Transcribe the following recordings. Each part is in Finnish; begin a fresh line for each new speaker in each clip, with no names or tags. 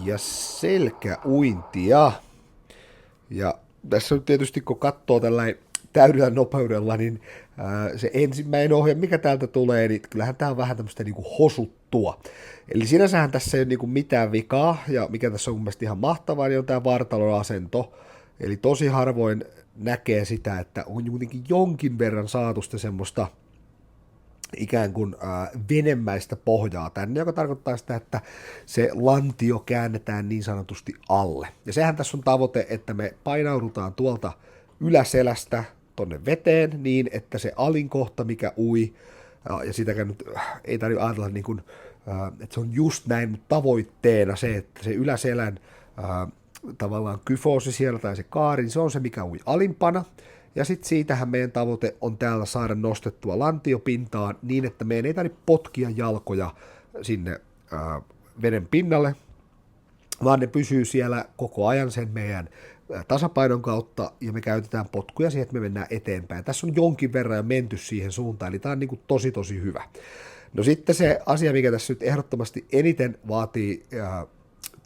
ja selkäuintia. Ja tässä nyt tietysti kun katsoo tällainen täydellä nopeudella, niin se ensimmäinen ohje, mikä täältä tulee, niin kyllähän tämä on vähän tämmöistä niinku hosuttua. Eli sinänsähän tässä ei ole niinku mitään vikaa, ja mikä tässä on mun mielestä ihan mahtavaa, niin on tämä vartalon asento. Eli tosi harvoin näkee sitä, että on kuitenkin jonkin verran saatu sitä semmoista ikään kuin venemäistä pohjaa tänne, joka tarkoittaa sitä, että se lantio käännetään niin sanotusti alle. Ja sehän tässä on tavoite, että me painaudutaan tuolta yläselästä tonne veteen niin, että se alinkohta, mikä ui, ja sitäkään nyt ei tarvitse ajatella niin kuin, että se on just näin, mutta tavoitteena se, että se yläselän tavallaan kyfoosi siellä tai se kaari, se on se, mikä ui alimpana. Ja sitten siitähän meidän tavoite on täällä saada nostettua lantiopintaan niin, että meidän ei tarvitse potkia jalkoja sinne veden pinnalle, vaan ne pysyy siellä koko ajan sen meidän tasapainon kautta, ja me käytetään potkuja siihen, että me mennään eteenpäin. Tässä on jonkin verran jo menty siihen suuntaan, eli tämä on niin kuin tosi hyvä. No sitten se asia, mikä tässä nyt ehdottomasti eniten vaatii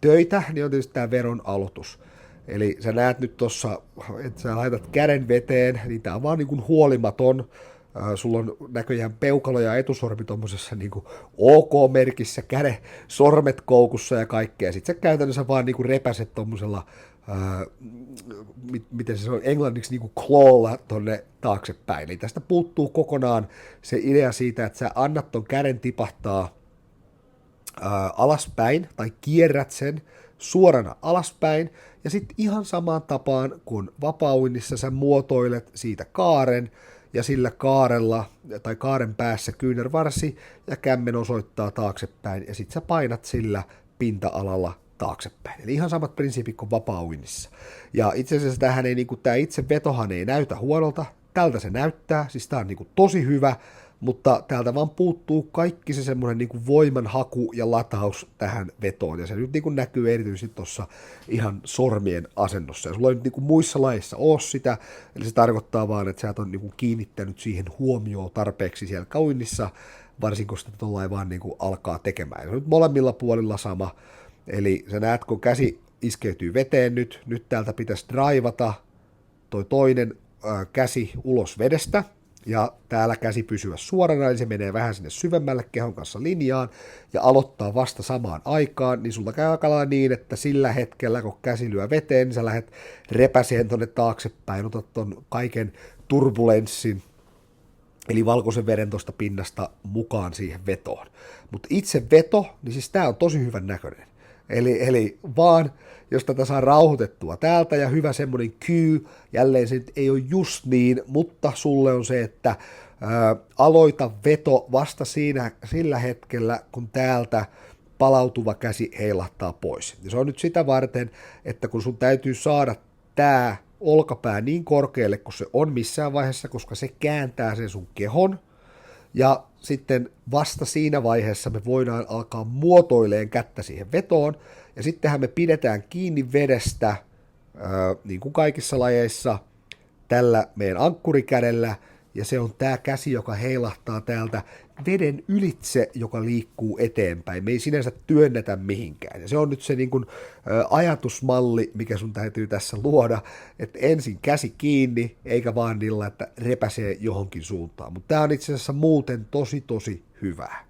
töitä, niin on tietysti tämä veron aloitus. Eli sä näet nyt tuossa, että sä laitat käden veteen, niin tää on vaan niin kuin huolimaton. Sulla on näköjään peukalo ja etusormi tuommoisessa niin kuin OK-merkissä, käden sormet koukussa ja kaikkea. Sitten sä käytännössä vaan niin kuin repäset tuommoisella, miten se on englanniksi, niin kuin clawlla tonne taaksepäin. Eli tästä puuttuu kokonaan se idea siitä, että sä annat ton käden tipahtaa alaspäin tai kierrät sen suorana alaspäin, ja sitten ihan samaan tapaan kuin vapaa-uinnissa sä muotoilet siitä kaaren, ja sillä kaarella tai kaaren päässä kyynärvarsi ja kämmen osoittaa taaksepäin, ja sitten sä painat sillä pinta-alalla taaksepäin. Eli ihan samat prinsiipit kuin vapaa-uinnissa. Ja itse asiassa tämähän ei, niin kuin, tämä itse vetohan ei näytä huonolta, tältä se näyttää, siis tämä on niin kuin tosi hyvä, mutta täältä vaan puuttuu kaikki se semmoinen niin kuin voimanhaku ja lataus tähän vetoon, ja se nyt niin kuin näkyy erityisesti tuossa ihan sormien asennossa, ja sulla ei nyt niin kuin muissa lajeissa ole sitä, eli se tarkoittaa vaan, että sä et ole niin kuin kiinnittänyt siihen huomioon tarpeeksi siellä kauinnissa, varsinkin kun sitä tuollain vaan niin kuin alkaa tekemään. Se on nyt molemmilla puolilla sama, eli sä näet, kun käsi iskeytyy veteen nyt täältä pitäisi draivata toi toinen käsi ulos vedestä, ja täällä käsi pysyä suorana, eli se menee vähän sinne syvemmälle kehon kanssa linjaan, ja aloittaa vasta samaan aikaan, niin sulta käy aika lailla niin, että sillä hetkellä, kun käsi lyö veteen, niin sä lähdet repäseen tonne taaksepäin, otat ton kaiken turbulenssin, eli valkoisen veden tuosta pinnasta mukaan siihen vetoon. Mutta itse veto, niin siis tää on tosi hyvän näköinen. Eli vaan, jos tätä saa rauhoitettua täältä ja hyvä semmoinen kyy, jälleen se nyt ei ole just niin, mutta sulle on se, että aloita veto vasta sillä hetkellä, kun täältä palautuva käsi heilahtaa pois. Ja se on nyt sitä varten, että kun sun täytyy saada tää olkapää niin korkealle kuin se on missään vaiheessa, koska se kääntää sen sun kehon, ja sitten vasta siinä vaiheessa me voidaan alkaa muotoileen kättä siihen vetoon, ja sittenhän me pidetään kiinni vedestä, niin kuin kaikissa lajeissa, tällä meidän ankkurikädellä, ja se on tämä käsi, joka heilahtaa täältä veden ylitse, joka liikkuu eteenpäin. Me ei sinänsä työnnetä mihinkään. Ja se on nyt se niin kuin, ajatusmalli, mikä sun täytyy tässä luoda, että ensin käsi kiinni, eikä vaan niillä, että repäsee johonkin suuntaan. Mutta tämä on itse asiassa muuten tosi hyvää.